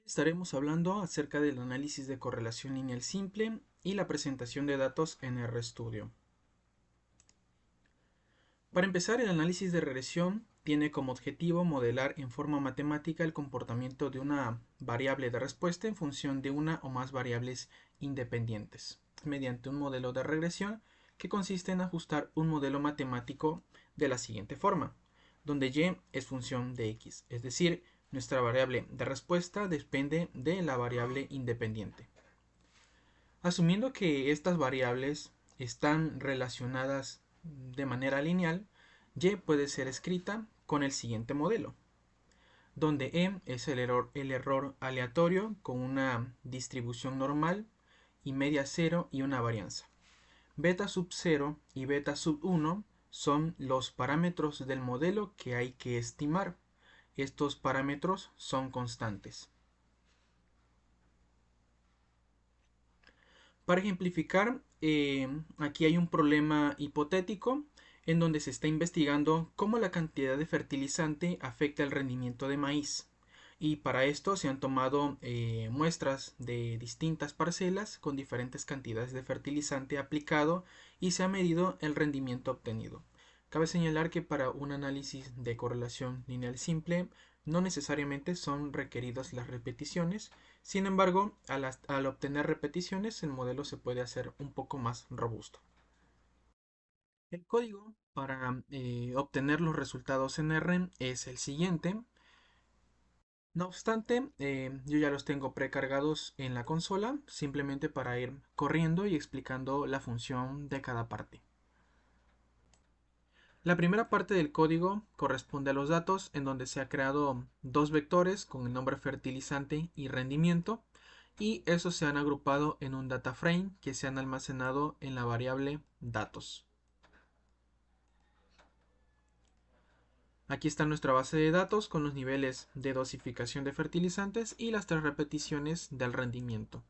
Estaremos hablando acerca del análisis de correlación lineal simple y la presentación de datos en RStudio. Para empezar, el análisis de regresión tiene como objetivo modelar en forma matemática el comportamiento de una variable de respuesta en función de una o más variables independientes, mediante un modelo de regresión que consiste en ajustar un modelo matemático de la siguiente forma, donde y es función de x, es decir, nuestra variable de respuesta depende de la variable independiente. Asumiendo que estas variables están relacionadas de manera lineal, y puede ser escrita con el siguiente modelo, donde e es el error aleatorio con una distribución normal y media 0 y una varianza. Beta sub 0 y beta sub 1 son los parámetros del modelo que hay que estimar. Estos parámetros son constantes. Para ejemplificar, aquí hay un problema hipotético en donde se está investigando cómo la cantidad de fertilizante afecta el rendimiento de maíz. Y para esto se han tomado muestras de distintas parcelas con diferentes cantidades de fertilizante aplicado y se ha medido el rendimiento obtenido. Cabe señalar que para un análisis de correlación lineal simple no necesariamente son requeridas las repeticiones. Sin embargo, al obtener repeticiones, el modelo se puede hacer un poco más robusto. El código para obtener los resultados en R es el siguiente. No obstante, yo ya los tengo precargados en la consola, simplemente para ir corriendo y explicando la función de cada parte. La primera parte del código corresponde a los datos, en donde se ha creado dos vectores con el nombre fertilizante y rendimiento, y esos se han agrupado en un data frame que se han almacenado en la variable datos. Aquí está nuestra base de datos con los niveles de dosificación de fertilizantes y las 3 repeticiones del rendimiento.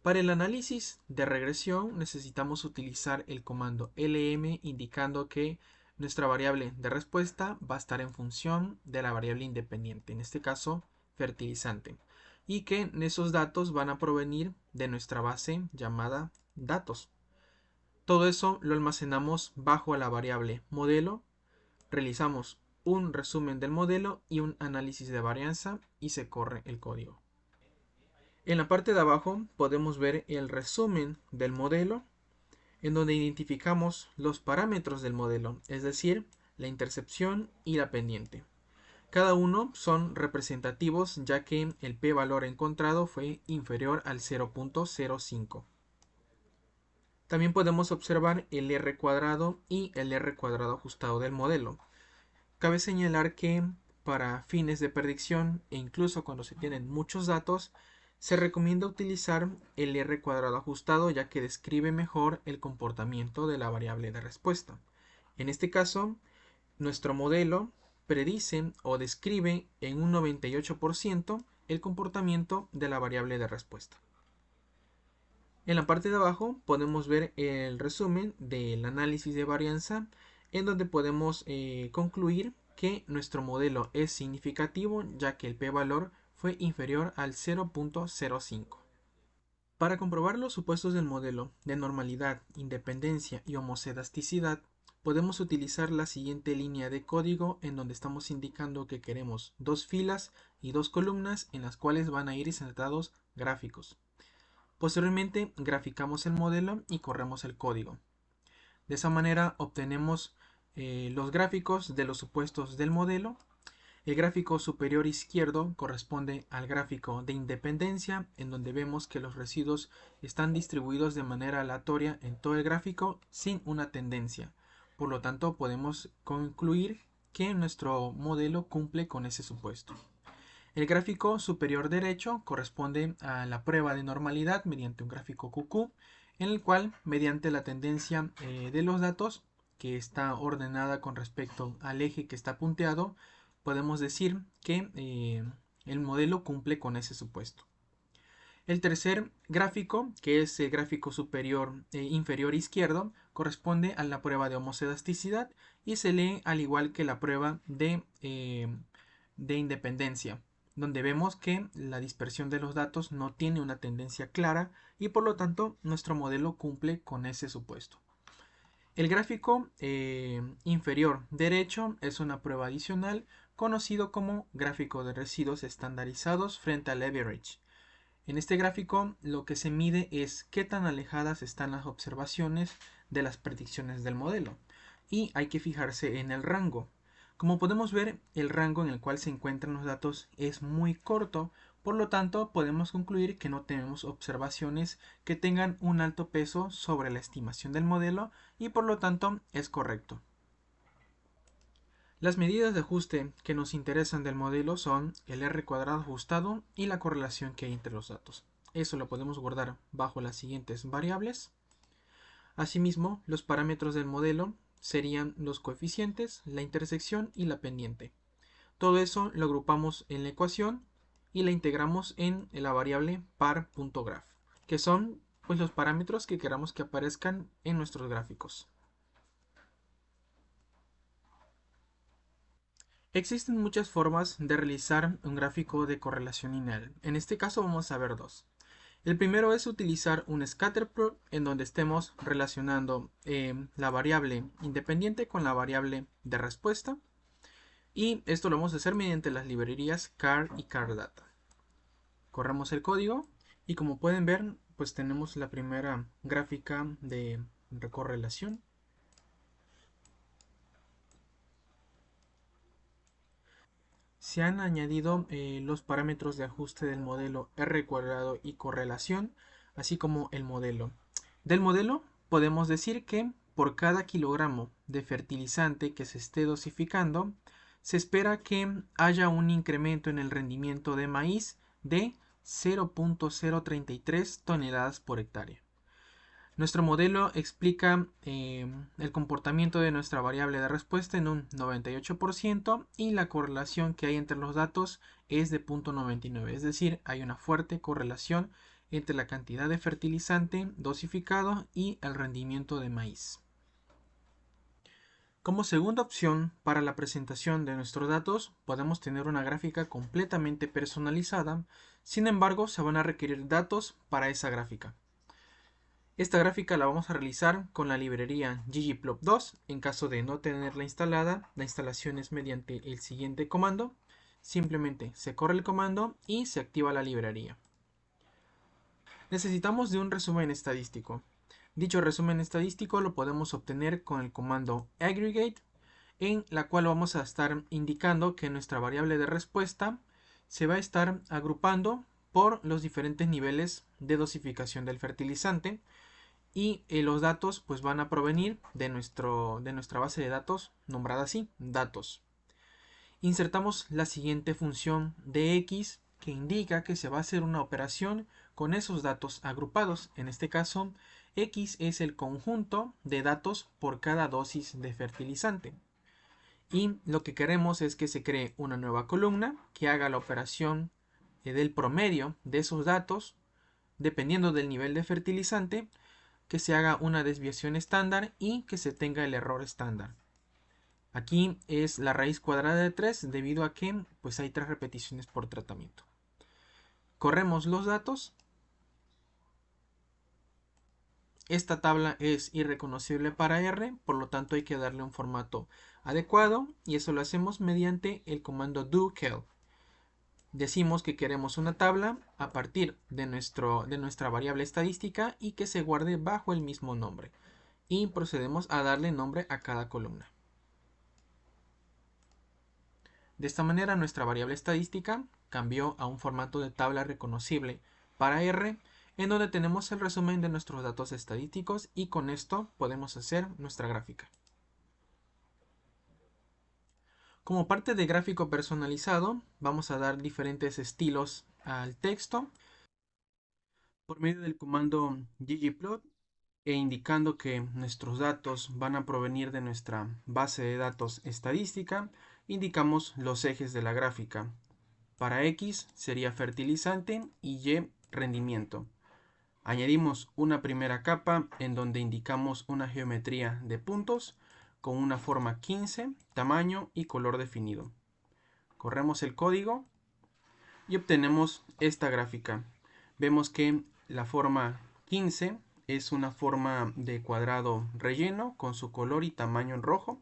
Para el análisis de regresión necesitamos utilizar el comando lm indicando que nuestra variable de respuesta va a estar en función de la variable independiente, en este caso fertilizante, y que esos datos van a provenir de nuestra base llamada datos. Todo eso lo almacenamos bajo la variable modelo, realizamos un resumen del modelo y un análisis de varianza y se corre el código. En la parte de abajo podemos ver el resumen del modelo, en donde identificamos los parámetros del modelo, es decir, la intercepción y la pendiente. Cada uno son representativos ya que el p-valor encontrado fue inferior al 0.05. También podemos observar el r cuadrado y el r cuadrado ajustado del modelo. Cabe señalar que para fines de predicción e incluso cuando se tienen muchos datos, se recomienda utilizar el r cuadrado ajustado ya que describe mejor el comportamiento de la variable de respuesta. En este caso, nuestro modelo predice o describe en un 98% el comportamiento de la variable de respuesta. En la parte de abajo podemos ver el resumen del análisis de varianza, en donde podemos concluir que nuestro modelo es significativo ya que el p-valor fue inferior al 0.05. Para comprobar los supuestos del modelo de normalidad, independencia y homocedasticidad, podemos utilizar la siguiente línea de código en donde estamos indicando que queremos dos filas y dos columnas en las cuales van a ir insertados gráficos. Posteriormente graficamos el modelo y corremos el código. De esa manera obtenemos los gráficos de los supuestos del modelo. El gráfico superior izquierdo corresponde al gráfico de independencia, en donde vemos que los residuos están distribuidos de manera aleatoria en todo el gráfico sin una tendencia. Por lo tanto, podemos concluir que nuestro modelo cumple con ese supuesto. El gráfico superior derecho corresponde a la prueba de normalidad mediante un gráfico QQ, en el cual, mediante la tendencia de los datos, que está ordenada con respecto al eje que está punteado, podemos decir que el modelo cumple con ese supuesto. El tercer gráfico, que es el gráfico superior inferior izquierdo, corresponde a la prueba de homocedasticidad y se lee al igual que la prueba de independencia. donde vemos que la dispersión de los datos no tiene una tendencia clara y por lo tanto nuestro modelo cumple con ese supuesto. El gráfico inferior derecho es una prueba adicional conocido como gráfico de residuos estandarizados frente al average. En este gráfico lo que se mide es qué tan alejadas están las observaciones de las predicciones del modelo y hay que fijarse en el rango. Como podemos ver, el rango en el cual se encuentran los datos es muy corto, por lo tanto podemos concluir que no tenemos observaciones que tengan un alto peso sobre la estimación del modelo y por lo tanto es correcto. Las medidas de ajuste que nos interesan del modelo son el R cuadrado ajustado y la correlación que hay entre los datos. Eso lo podemos guardar bajo las siguientes variables. Asimismo, los parámetros del modelo serían los coeficientes, la intersección y la pendiente. Todo eso lo agrupamos en la ecuación y la integramos en la variable par.graph, que son pues, los parámetros que queramos que aparezcan en nuestros gráficos. Existen muchas formas de realizar un gráfico de correlación lineal. En este caso vamos a ver dos. El primero es utilizar un scatter plot en donde estemos relacionando la variable independiente con la variable de respuesta. Y esto lo vamos a hacer mediante las librerías car y cardata. Corremos el código y como pueden ver, pues tenemos la primera gráfica de correlación. Se han añadido los parámetros de ajuste del modelo R cuadrado y correlación, así como el modelo. Del modelo podemos decir que por cada kilogramo de fertilizante que se esté dosificando, se espera que haya un incremento en el rendimiento de maíz de 0.033 toneladas por hectárea. Nuestro modelo explica el comportamiento de nuestra variable de respuesta en un 98% y la correlación que hay entre los datos es de 0.99, es decir, hay una fuerte correlación entre la cantidad de fertilizante dosificado y el rendimiento de maíz. Como segunda opción para la presentación de nuestros datos, podemos tener una gráfica completamente personalizada, sin embargo, se van a requerir datos para esa gráfica. Esta gráfica la vamos a realizar con la librería ggplot2. En caso de no tenerla instalada, la instalación es mediante el siguiente comando. Simplemente se corre el comando y se activa la librería. Necesitamos de un resumen estadístico. Dicho resumen estadístico lo podemos obtener con el comando aggregate, en la cual vamos a estar indicando que nuestra variable de respuesta se va a estar agrupando por los diferentes niveles de dosificación del fertilizante y los datos pues van a provenir de nuestra base de datos nombrada así, datos. Insertamos la siguiente función de x que indica que se va a hacer una operación con esos datos agrupados. En este caso, x es el conjunto de datos por cada dosis de fertilizante. Y lo que queremos es que se cree una nueva columna que haga la operación del promedio de esos datos dependiendo del nivel de fertilizante, que se haga una desviación estándar y que se tenga el error estándar. Aquí es la raíz cuadrada de 3 debido a que pues hay 3 repeticiones por tratamiento. Corremos los datos. Esta tabla es irreconocible para R, por lo tanto hay que darle un formato adecuado y eso lo hacemos mediante el comando do_cal. Decimos que queremos una tabla a partir de nuestra variable estadística y que se guarde bajo el mismo nombre. Y procedemos a darle nombre a cada columna. De esta manera nuestra variable estadística cambió a un formato de tabla reconocible para R, en donde tenemos el resumen de nuestros datos estadísticos y con esto podemos hacer nuestra gráfica. Como parte de gráfico personalizado, vamos a dar diferentes estilos al texto por medio del comando ggplot e indicando que nuestros datos van a provenir de nuestra base de datos estadística, indicamos los ejes de la gráfica. Para X sería fertilizante y Y rendimiento. Añadimos una primera capa en donde indicamos una geometría de puntos con una forma 15, tamaño y color definido. Corremos el código y obtenemos esta gráfica. Vemos que la forma 15 es una forma de cuadrado relleno con su color y tamaño en rojo.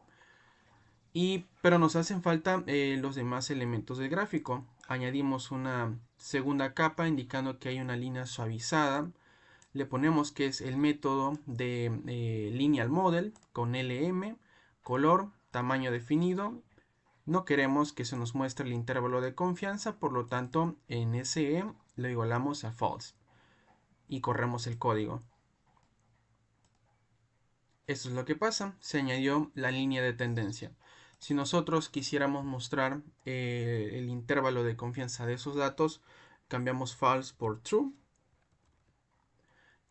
Pero nos hacen falta los demás elementos del gráfico. Añadimos una segunda capa indicando que hay una línea suavizada. Le ponemos que es el método de lineal model con LM, color, tamaño definido. No queremos que se nos muestre el intervalo de confianza, por lo tanto en SE lo igualamos a false y corremos el código. Esto es lo que pasa, se añadió la línea de tendencia. Si nosotros quisiéramos mostrar el intervalo de confianza de esos datos, cambiamos false por true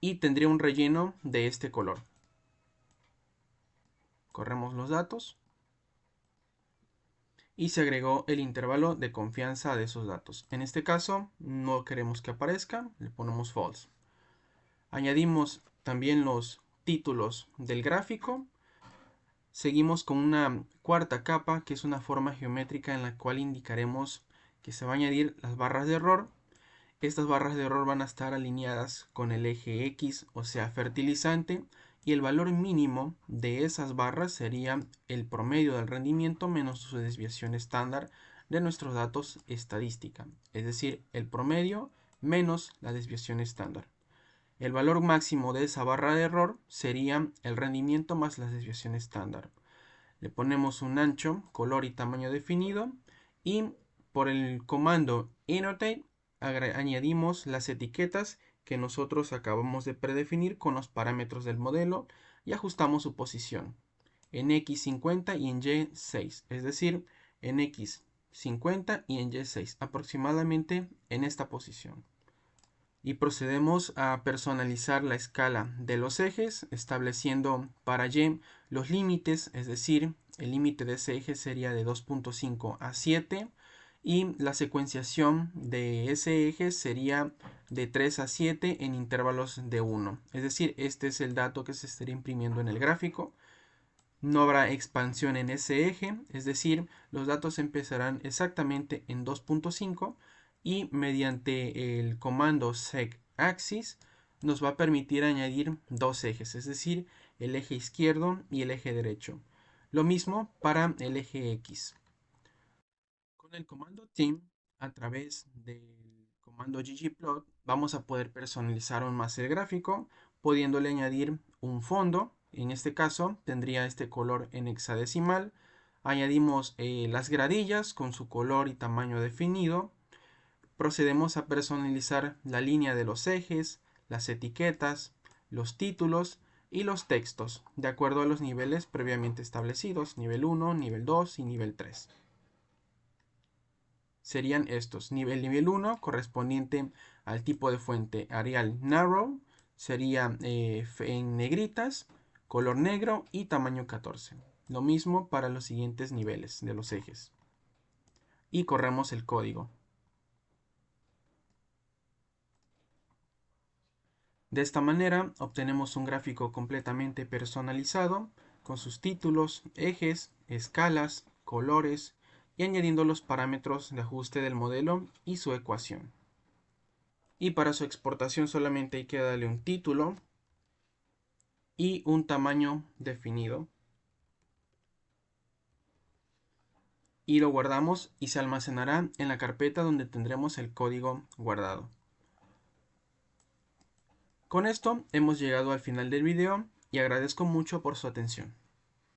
y tendría un relleno de este color. Corremos los datos y se agregó el intervalo de confianza de esos datos. En este caso no queremos que aparezca, le ponemos false. Añadimos también los títulos del gráfico. Seguimos con una cuarta capa que es una forma geométrica en la cual indicaremos que se va a añadir las barras de error. Estas barras de error van a estar alineadas con el eje X, o sea fertilizante, y el valor mínimo de esas barras sería el promedio del rendimiento menos su desviación estándar de nuestros datos estadística, es decir, el promedio menos la desviación estándar. El valor máximo de esa barra de error sería el rendimiento más la desviación estándar. Le ponemos un ancho, color y tamaño definido y por el comando annotate añadimos las etiquetas que nosotros acabamos de predefinir con los parámetros del modelo y ajustamos su posición en X50 y en Y6, es decir, en X50 y en Y6, aproximadamente en esta posición. Y procedemos a personalizar la escala de los ejes, estableciendo para Y los límites, es decir, el límite de ese eje sería de 2.5 a 7 y la secuenciación de ese eje sería de 3 a 7 en intervalos de 1. Es decir, este es el dato que se estaría imprimiendo en el gráfico. No habrá expansión en ese eje, es decir, los datos empezarán exactamente en 2.5 y mediante el comando secaxis nos va a permitir añadir dos ejes, es decir, el eje izquierdo y el eje derecho. Lo mismo para el eje X. Con el comando team, a través del comando ggplot, vamos a poder personalizar aún más el gráfico, pudiéndole añadir un fondo. En este caso tendría este color en hexadecimal. Añadimos las gradillas con su color y tamaño definido. Procedemos a personalizar la línea de los ejes, las etiquetas, los títulos y los textos, de acuerdo a los niveles previamente establecidos, nivel 1, nivel 2 y nivel 3. Serían estos. Nivel 1 correspondiente al tipo de fuente Arial Narrow, sería en negritas, color negro y tamaño 14. Lo mismo para los siguientes niveles de los ejes. Y corremos el código. De esta manera obtenemos un gráfico completamente personalizado con sus títulos, ejes, escalas, colores y añadiendo los parámetros de ajuste del modelo y su ecuación. Y para su exportación solamente hay que darle un título y un tamaño definido. Y lo guardamos y se almacenará en la carpeta donde tendremos el código guardado. Con esto hemos llegado al final del video y agradezco mucho por su atención.